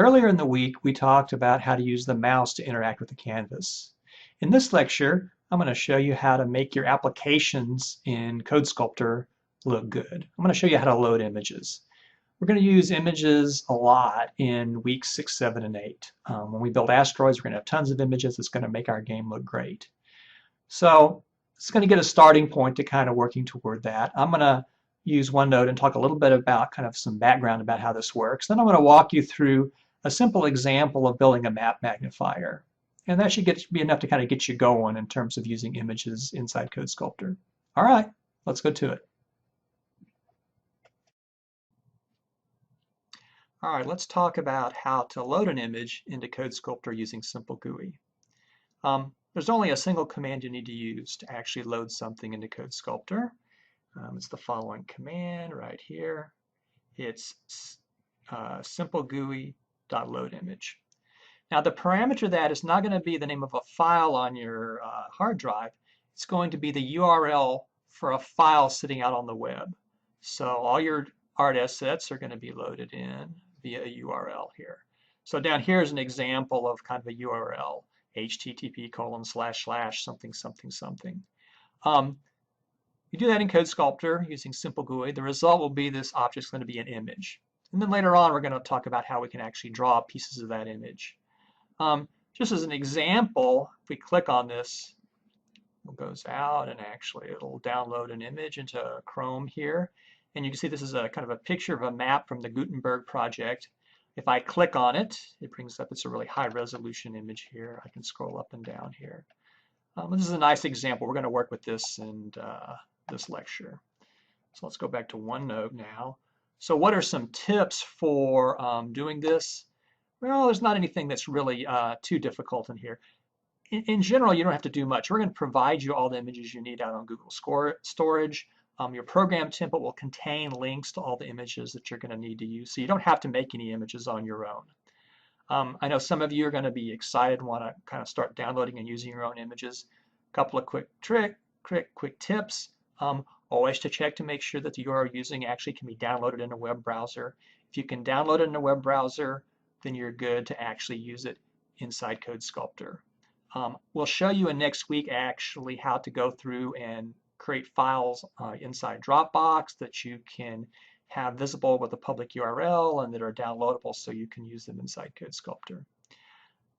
Earlier in the week, we talked about how to use the mouse to interact with the canvas. In this lecture, I'm going to show you how to make your applications in CodeSculptor look good. I'm going to show you how to load images. We're going to use images a lot in weeks 6, 7, and 8. When we build asteroids, we're going to have tons of images. It's going to make our game look great. So it's going to get a starting point to kind of working toward that. I'm going to use OneNote and talk a little bit about kind of some background about how this works. Then I'm going to walk you through a simple example of building a map magnifier. And that should be enough to kind of get you going in terms of using images inside CodeSculptor. All right, let's go to it. All right, let's talk about how to load an image into CodeSculptor using Simple GUI. There's only a single command you need to use to actually load something into CodeSculptor. It's the following command right here. It's simple GUI.loadImage. Now the parameter that is not going to be the name of a file on your hard drive. It's going to be the URL for a file sitting out on the web. So all your art assets are going to be loaded in via a URL here. So down here is an example of kind of a URL, http:// something something. You do that in CodeSculptor using Simple GUI. The result will be this object's going to be an image. And then later on, we're going to talk about how we can actually draw pieces of that image. Just as an example, if we click on this, it goes out and actually it'll download an image into Chrome here. And you can see this is a kind of a picture of a map from the Gutenberg project. If I click on it, it brings up, it's a really high resolution image here. I can scroll up and down here. This is a nice example. We're going to work with this in this lecture. So let's go back to OneNote now. So what are some tips for doing this? Well, there's not anything that's really too difficult in here. In general, you don't have to do much. We're going to provide you all the images you need out on Google Storage. Your program template will contain links to all the images that you're going to need to use. So you don't have to make any images on your own. I know some of you are going to be excited and want to kind of start downloading and using your own images. A couple of quick tips. Always to check to make sure that the URL you're using actually can be downloaded in a web browser. If you can download it in a web browser, then you're good to actually use it inside CodeSculptor. We'll show you in next week actually how to go through and create files inside Dropbox that you can have visible with a public URL and that are downloadable so you can use them inside CodeSculptor.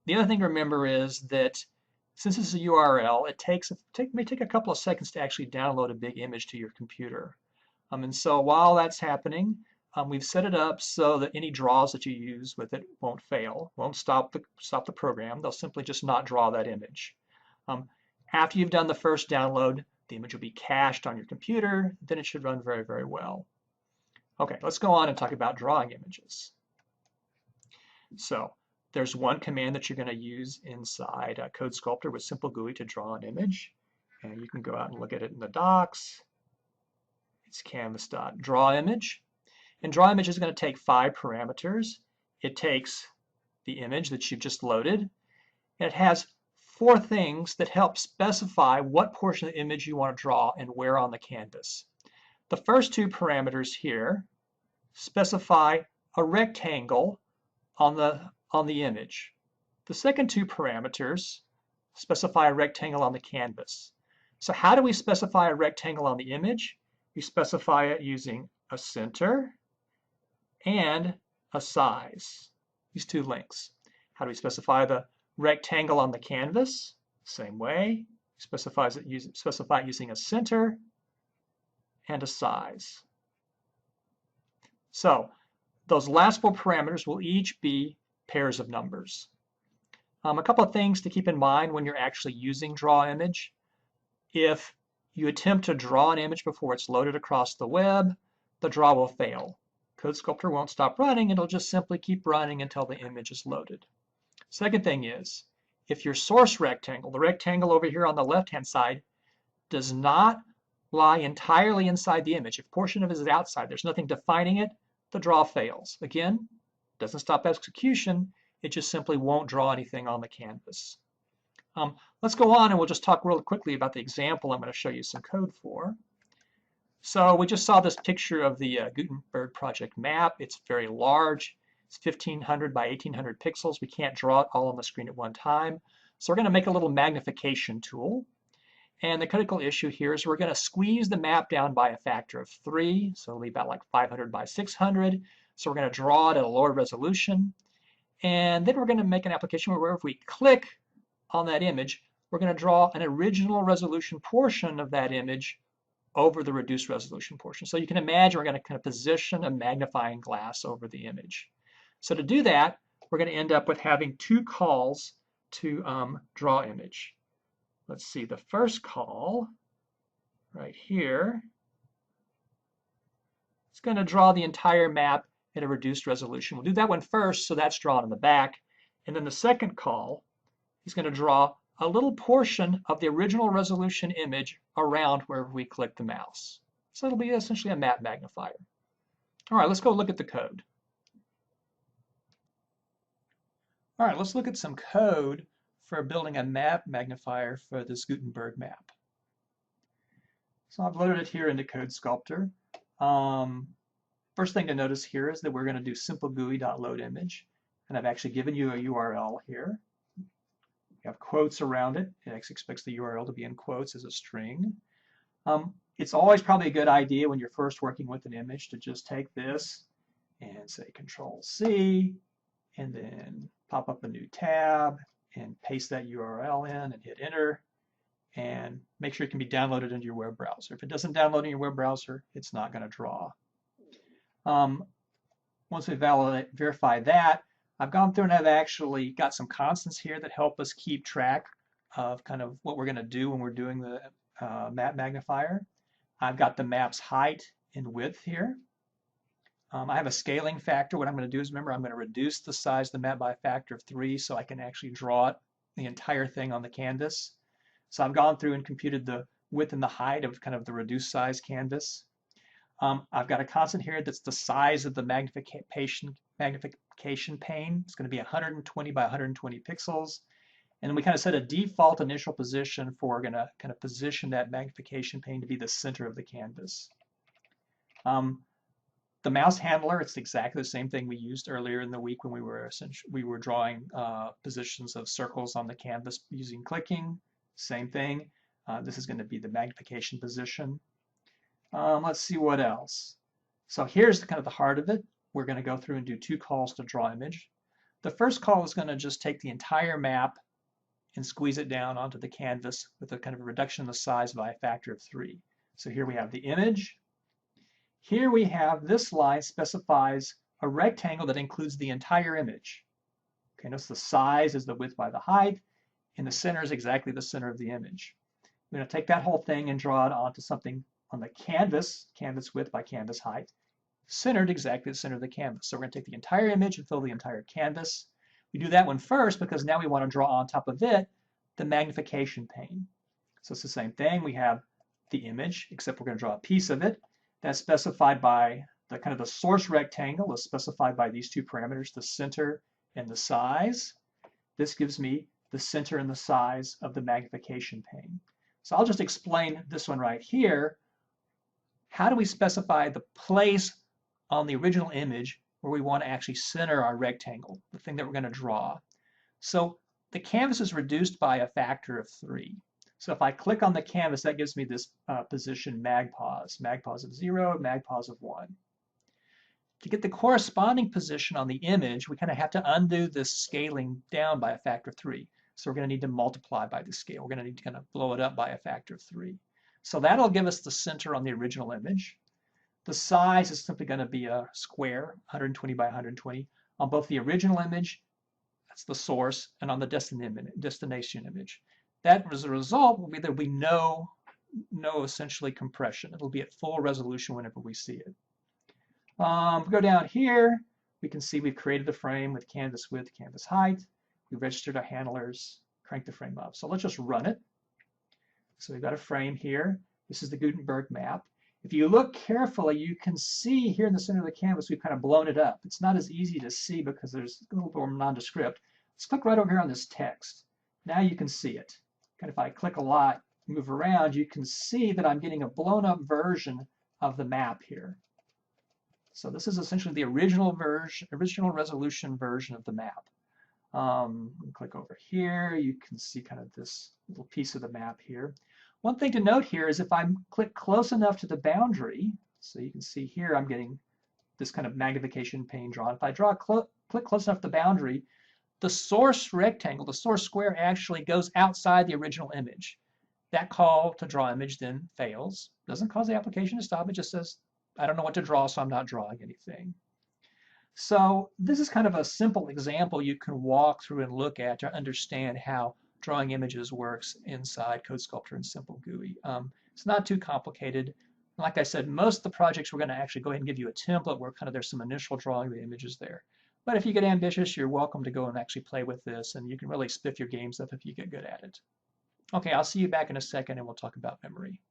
The other thing to remember is that since it's a URL, it may take a couple of seconds to actually download a big image to your computer. And so while that's happening, we've set it up so that any draws that you use with it won't fail, won't stop the program. They'll simply just not draw that image. After you've done the first download, the image will be cached on your computer. Then it should run very, very well. Okay, let's go on and talk about drawing images. So there's one command that you're going to use inside CodeSculptor with Simple GUI to draw an image. And you can go out and look at it in the docs. It's canvas.drawImage. And drawImage is going to take 5 parameters. It takes the image that you've just loaded. And it has 4 things that help specify what portion of the image you want to draw and where on the canvas. The first 2 parameters here specify a rectangle on the image. The second 2 parameters specify a rectangle on the canvas. So how do we specify a rectangle on the image? We specify it using a center and a size. These 2 links. How do we specify the rectangle on the canvas? Same way. Specify it using a center and a size. So those last 4 parameters will each be pairs of numbers. A couple of things to keep in mind when you're actually using drawImage. If you attempt to draw an image before it's loaded across the web, the draw will fail. CodeSculptor won't stop running. It'll just simply keep running until the image is loaded. Second thing is, if your source rectangle, the rectangle over here on the left-hand side, does not lie entirely inside the image, if a portion of it is outside, there's nothing defining it, the draw fails. Again, doesn't stop execution. It just simply won't draw anything on the canvas. Let's go on and we'll just talk real quickly about the example I'm going to show you some code for. So we just saw this picture of the Gutenberg project map. It's very large. It's 1500 by 1800 pixels. We can't draw it all on the screen at one time. So we're going to make a little magnification tool. And the critical issue here is we're going to squeeze the map down by a factor of 3. So it'll be about like 500 by 600. So we're going to draw it at a lower resolution. And then we're going to make an application where if we click on that image, we're going to draw an original resolution portion of that image over the reduced resolution portion. So you can imagine we're going to kind of position a magnifying glass over the image. So to do that, we're going to end up with having two calls to draw image. Let's see, the first call right here, it's going to draw the entire map at a reduced resolution. We'll do that one first, so that's drawn in the back. And then the second call is going to draw a little portion of the original resolution image around where we click the mouse. So it'll be essentially a map magnifier. All right, let's go look at the code. All right, let's look at some code for building a map magnifier for this Gutenberg map. So I've loaded it here into CodeSculptor. First thing to notice here is that we're going to do simplegui.loadImage, and I've actually given you a URL here. We have quotes around it. It actually expects the URL to be in quotes as a string. It's always probably a good idea when you're first working with an image to just take this and say Control-C, and then pop up a new tab and paste that URL in and hit enter, and make sure it can be downloaded into your web browser. If it doesn't download in your web browser, it's not going to draw. Once we verify that, I've gone through and I've actually got some constants here that help us keep track of kind of what we're going to do when we're doing the map magnifier. I've got the map's height and width here. I have a scaling factor. What I'm going to do is, remember, I'm going to reduce the size of the map by a factor of 3 so I can actually draw it, the entire thing on the canvas. So I've gone through and computed the width and the height of kind of the reduced size canvas. I've got a constant here that's the size of the magnification pane. It's going to be 120 by 120 pixels. And then we kind of set a default initial position for we're going to kind of position that magnification pane to be the center of the canvas. The mouse handler, it's exactly the same thing we used earlier in the week when we were drawing positions of circles on the canvas using clicking. Same thing. This is going to be the magnification position. Let's see what else. So here's kind of the heart of it. We're going to go through and do two calls to draw image. The first call is going to just take the entire map and squeeze it down onto the canvas with a kind of a reduction in the size by a factor of 3. So here we have the image. Here we have this line specifies a rectangle that includes the entire image. Okay, notice the size is the width by the height, and the center is exactly the center of the image. We're going to take that whole thing and draw it onto something on the canvas, canvas width by canvas height, centered exactly the center of the canvas. So we're going to take the entire image and fill the entire canvas. We do that one first because now we want to draw on top of it the magnification pane. So it's the same thing. We have the image, except we're going to draw a piece of it. That's specified by the kind of the source rectangle is specified by these two parameters, the center and the size. This gives me the center and the size of the magnification pane. So I'll just explain this one right here. How do we specify the place on the original image where we want to actually center our rectangle, the thing that we're going to draw? So the canvas is reduced by a factor of 3. So if I click on the canvas, that gives me this position magpause of 0, magpause of 1. To get the corresponding position on the image, we kind of have to undo this scaling down by a factor of 3. So we're going to need to multiply by the scale. We're going to need to kind of blow it up by a factor of 3. So that'll give us the center on the original image. The size is simply going to be a square, 120 by 120, on both the original image, that's the source, and on the destination image. That, as a result, will be there'll be no essentially compression. It'll be at full resolution whenever we see it. Go down here, we can see we've created the frame with canvas width, canvas height. We've registered our handlers, cranked the frame up. So let's just run it. So we've got a frame here. This is the Gutenberg map. If you look carefully, you can see here in the center of the canvas, we've kind of blown it up. It's not as easy to see because there's a little more nondescript. Let's click right over here on this text. Now you can see it. And if I click a lot, move around, you can see that I'm getting a blown up version of the map here. So this is essentially the original resolution version of the map. Click over here, you can see kind of this little piece of the map here. One thing to note here is if I click close enough to the boundary, so you can see here I'm getting this kind of magnification pane drawn. If I click close enough to the boundary, the source rectangle, the source square actually goes outside the original image. That call to draw image then fails. Doesn't cause the application to stop. It just says, I don't know what to draw, so I'm not drawing anything. So this is kind of a simple example you can walk through and look at to understand how drawing images works inside CodeSculptor and Simple GUI. It's not too complicated. Like I said, most of the projects we're going to actually go ahead and give you a template where kind of there's some initial drawing of the images there. But if you get ambitious, you're welcome to go and actually play with this, and you can really spiff your games up if you get good at it. Okay, I'll see you back in a second and we'll talk about memory.